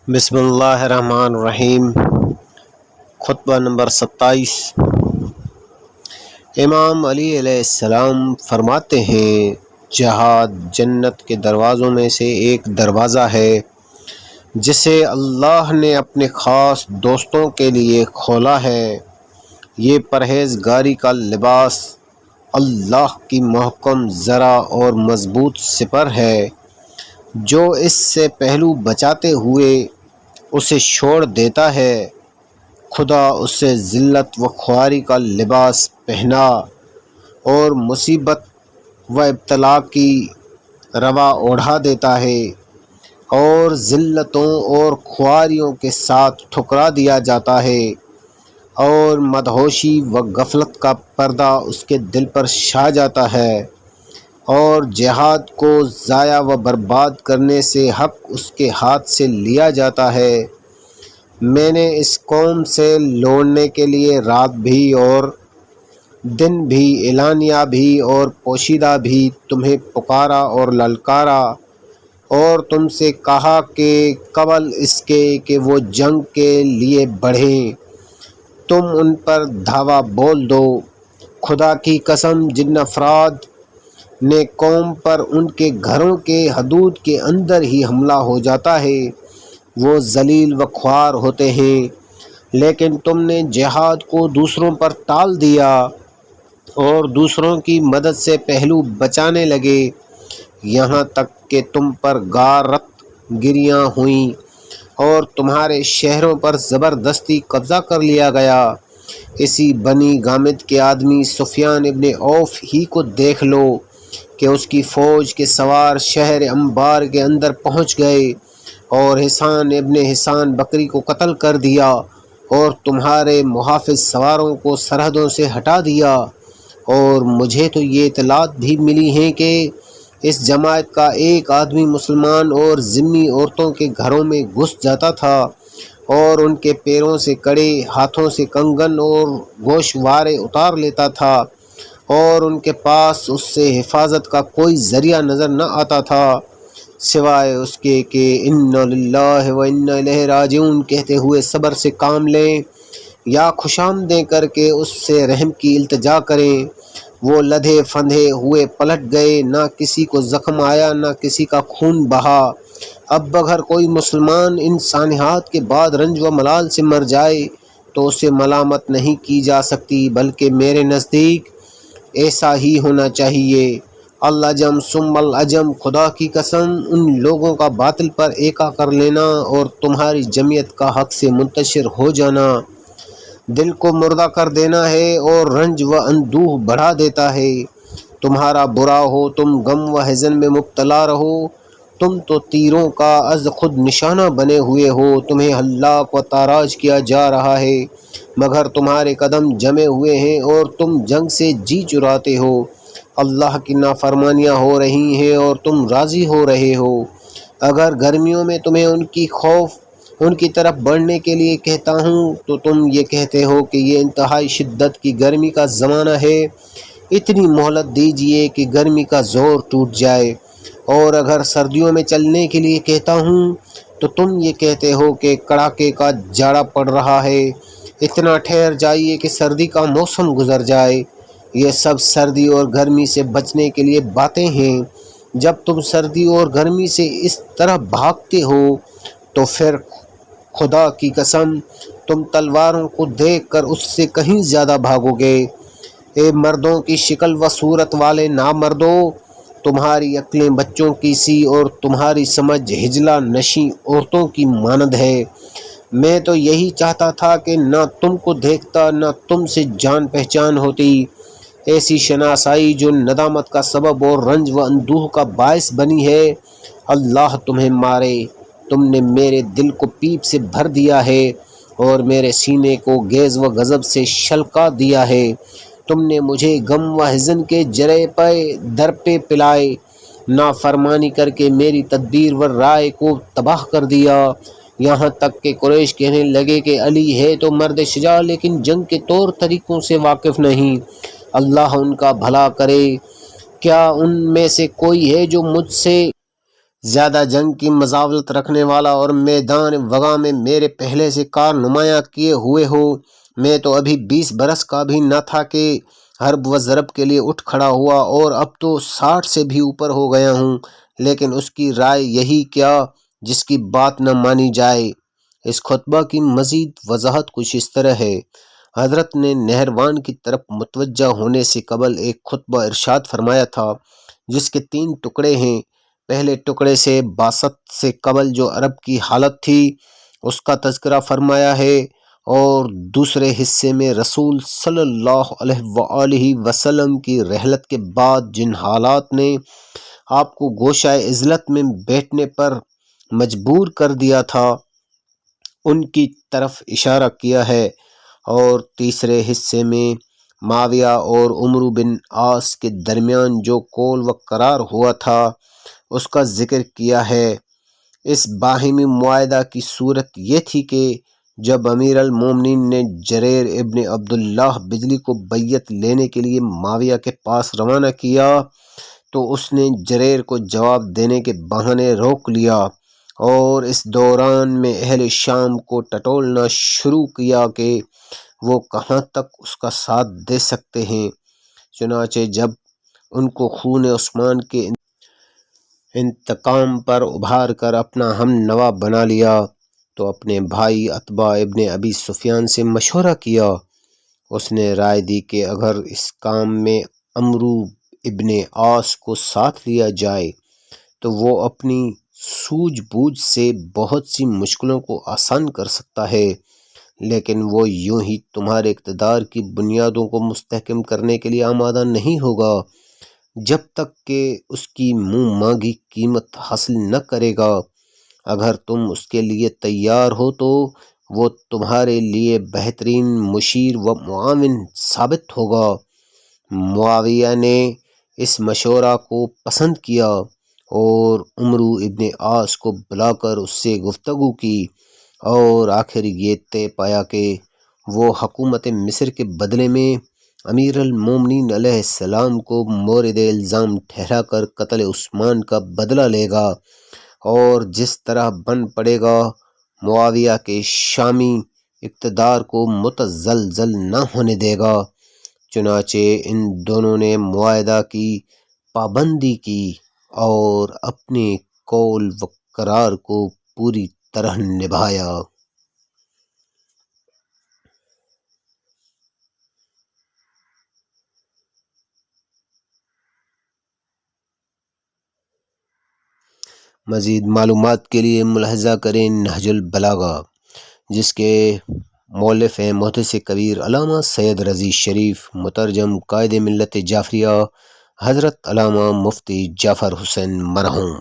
بسم اللہ الرحمن الرحیم۔ خطبہ نمبر 27۔ امام علی علیہ السلام فرماتے ہیں، جہاد جنت کے دروازوں میں سے ایک دروازہ ہے جسے اللہ نے اپنے خاص دوستوں کے لیے کھولا ہے۔ یہ پرہیزگاری کا لباس اللہ کی محکم زرہ اور مضبوط سپر ہے، جو اس سے پہلو بچاتے ہوئے اسے چھوڑ دیتا ہے، خدا اسے ذلت و خواری کا لباس پہنا اور مصیبت و ابتلا کی روا اوڑھا دیتا ہے، اور ذلتوں اور خواریوں کے ساتھ ٹھکرا دیا جاتا ہے، اور مدہوشی و غفلت کا پردہ اس کے دل پر چھا جاتا ہے، اور جہاد کو ضائع و برباد کرنے سے حق اس کے ہاتھ سے لیا جاتا ہے۔ میں نے اس قوم سے لوٹنے کے لیے رات بھی اور دن بھی، اعلانیہ بھی اور پوشیدہ بھی تمہیں پکارا اور للکارا، اور تم سے کہا کہ قبل اس کے کہ وہ جنگ کے لیے بڑھیں تم ان پر دھاوا بول دو۔ خدا کی قسم، جن افراد نے قوم پر ان کے گھروں کے حدود کے اندر ہی حملہ ہو جاتا ہے وہ ذلیل و خوار ہوتے ہیں، لیکن تم نے جہاد کو دوسروں پر ٹال دیا اور دوسروں کی مدد سے پہلو بچانے لگے، یہاں تک کہ تم پر غارت گریاں ہوئیں اور تمہارے شہروں پر زبردستی قبضہ کر لیا گیا۔ اسی بنی غامد کے آدمی سفیان ابن عوف ہی کو دیکھ لو کہ اس کی فوج کے سوار شہر انبار کے اندر پہنچ گئے اور حسان ابن حسان بکری کو قتل کر دیا اور تمہارے محافظ سواروں کو سرحدوں سے ہٹا دیا، اور مجھے تو یہ اطلاعات بھی ملی ہیں کہ اس جماعت کا ایک آدمی مسلمان اور ذمی عورتوں کے گھروں میں گھس جاتا تھا اور ان کے پیروں سے کڑے، ہاتھوں سے کنگن اور گوشوارے اتار لیتا تھا، اور ان کے پاس اس سے حفاظت کا کوئی ذریعہ نظر نہ آتا تھا سوائے اس کے کہ انا للہ و انا الیہ راجعون کہتے ہوئے صبر سے کام لیں یا خوشامدیں کر کے اس سے رحم کی التجا کریں۔ وہ لدھے پھندے ہوئے پلٹ گئے، نہ کسی کو زخم آیا نہ کسی کا خون بہا۔ اب اگر کوئی مسلمان ان سانحات کے بعد رنج و ملال سے مر جائے تو اسے ملامت نہیں کی جا سکتی، بلکہ میرے نزدیک ایسا ہی ہونا چاہیے۔ العجم ثم العجم، خدا کی قسم، ان لوگوں کا باطل پر ایکا کر لینا اور تمہاری جمعیت کا حق سے منتشر ہو جانا دل کو مردہ کر دینا ہے اور رنج و اندوہ بڑھا دیتا ہے۔ تمہارا برا ہو، تم غم و حزن میں مبتلا رہو، تم تو تیروں کا از خود نشانہ بنے ہوئے ہو، تمہیں ہلاک و تاراج کیا جا رہا ہے، مگر تمہارے قدم جمے ہوئے ہیں اور تم جنگ سے جی چراتے ہو، اللہ کی نافرمانیاں ہو رہی ہیں اور تم راضی ہو رہے ہو۔ اگر گرمیوں میں تمہیں ان کی طرف بڑھنے کے لیے کہتا ہوں تو تم یہ کہتے ہو کہ یہ انتہائی شدت کی گرمی کا زمانہ ہے، اتنی مہلت دیجئے کہ گرمی کا زور ٹوٹ جائے، اور اگر سردیوں میں چلنے کے لیے کہتا ہوں تو تم یہ کہتے ہو کہ کڑاکے کا جاڑا پڑ رہا ہے، اتنا ٹھہر جائیے کہ سردی کا موسم گزر جائے۔ یہ سب سردی اور گرمی سے بچنے کے لیے باتیں ہیں۔ جب تم سردی اور گرمی سے اس طرح بھاگتے ہو تو پھر خدا کی قسم تم تلواروں کو دیکھ کر اس سے کہیں زیادہ بھاگو گے۔ اے مردوں کی شکل و صورت والے نامردو، تمہاری عقلیں بچوں کی سی اور تمہاری سمجھ ہجلہ نشیں عورتوں کی مانند ہے۔ میں تو یہی چاہتا تھا کہ نہ تم کو دیکھتا نہ تم سے جان پہچان ہوتی، ایسی شناسائی جو ندامت کا سبب اور رنج و اندوہ کا باعث بنی ہے۔ اللہ تمہیں مارے، تم نے میرے دل کو پیپ سے بھر دیا ہے اور میرے سینے کو گیز و غضب سے شلکا دیا ہے، تم نے مجھے غم و حزن کے جرے پہ در پہ پلائے، نافرمانی کر کے میری تدبیر و رائے کو تباہ کر دیا، یہاں تک کہ قریش کہنے لگے کہ علی ہے تو مرد شجاع لیکن جنگ کے طور طریقوں سے واقف نہیں، اللہ ان کا بھلا کرے۔ کیا ان میں سے کوئی ہے جو مجھ سے زیادہ جنگ کی مزاولت رکھنے والا اور میدان وغا میں میرے پہلے سے کار نمایاں کیے ہوئے ہو، میں تو ابھی 20 برس کا بھی نہ تھا کہ حرب و ضرب کے لیے اٹھ کھڑا ہوا، اور اب تو 60 سے بھی اوپر ہو گیا ہوں، لیکن اس کی رائے یہی کیا جس کی بات نہ مانی جائے۔ اس خطبہ کی مزید وضاحت کچھ اس طرح ہے۔ حضرت نے نہروان کی طرف متوجہ ہونے سے قبل ایک خطبہ ارشاد فرمایا تھا جس کے 3 ٹکڑے ہیں۔ پہلے ٹکڑے سے بعثت سے قبل جو عرب کی حالت تھی اس کا تذکرہ فرمایا ہے، اور دوسرے حصے میں رسول صلی اللہ علیہ وآلہ وسلم کی رحلت کے بعد جن حالات نے آپ کو گوشہ عزلت میں بیٹھنے پر مجبور کر دیا تھا ان کی طرف اشارہ کیا ہے، اور تیسرے حصے میں معاویہ اور عمرو بن عاص کے درمیان جو قول و قرار ہوا تھا اس کا ذکر کیا ہے۔ اس باہمی معاہدہ کی صورت یہ تھی کہ جب امیر المومنین نے جریر ابن عبداللہ بجلی کو بیعت لینے کے لیے معاویہ کے پاس روانہ کیا تو اس نے جریر کو جواب دینے کے بہانے روک لیا، اور اس دوران میں اہل شام کو ٹٹولنا شروع کیا کہ وہ کہاں تک اس کا ساتھ دے سکتے ہیں۔ چنانچہ جب ان کو خون عثمان کے انتقام پر ابھار کر اپنا ہم نوا بنا لیا تو اپنے بھائی عتبہ ابن ابی سفیان سے مشورہ کیا۔ اس نے رائے دی کہ اگر اس کام میں عمرو ابن عاص کو ساتھ لیا جائے تو وہ اپنی سوجھ بوجھ سے بہت سی مشکلوں کو آسان کر سکتا ہے، لیکن وہ یوں ہی تمہارے اقتدار کی بنیادوں کو مستحکم کرنے کے لیے آمادہ نہیں ہوگا جب تک کہ اس کی منہ مانگی قیمت حاصل نہ کرے گا۔ اگر تم اس کے لیے تیار ہو تو وہ تمہارے لیے بہترین مشیر و معاون ثابت ہوگا۔ معاویہ نے اس مشورہ کو پسند کیا اور عمرو ابن عاص کو بلا کر اس سے گفتگو کی، اور آخر یہ طے پایا کہ وہ حکومت مصر کے بدلے میں امیر المومنین علیہ السلام کو مورد الزام ٹھہرا کر قتل عثمان کا بدلہ لے گا، اور جس طرح بن پڑے گا معاویہ کے شامی اقتدار کو متزلزل نہ ہونے دے گا۔ چنانچہ ان دونوں نے معاہدہ کی پابندی کی اور اپنے قول و قرار کو پوری طرح نبھایا۔ مزید معلومات کے لیے ملاحظہ کریں نہج البلاغہ، جس کے مؤلف ہیں محدث کبیر علامہ سید رضی شریف، مترجم قائد ملت جعفریہ حضرت علامہ مفتی جعفر حسین مرحوم۔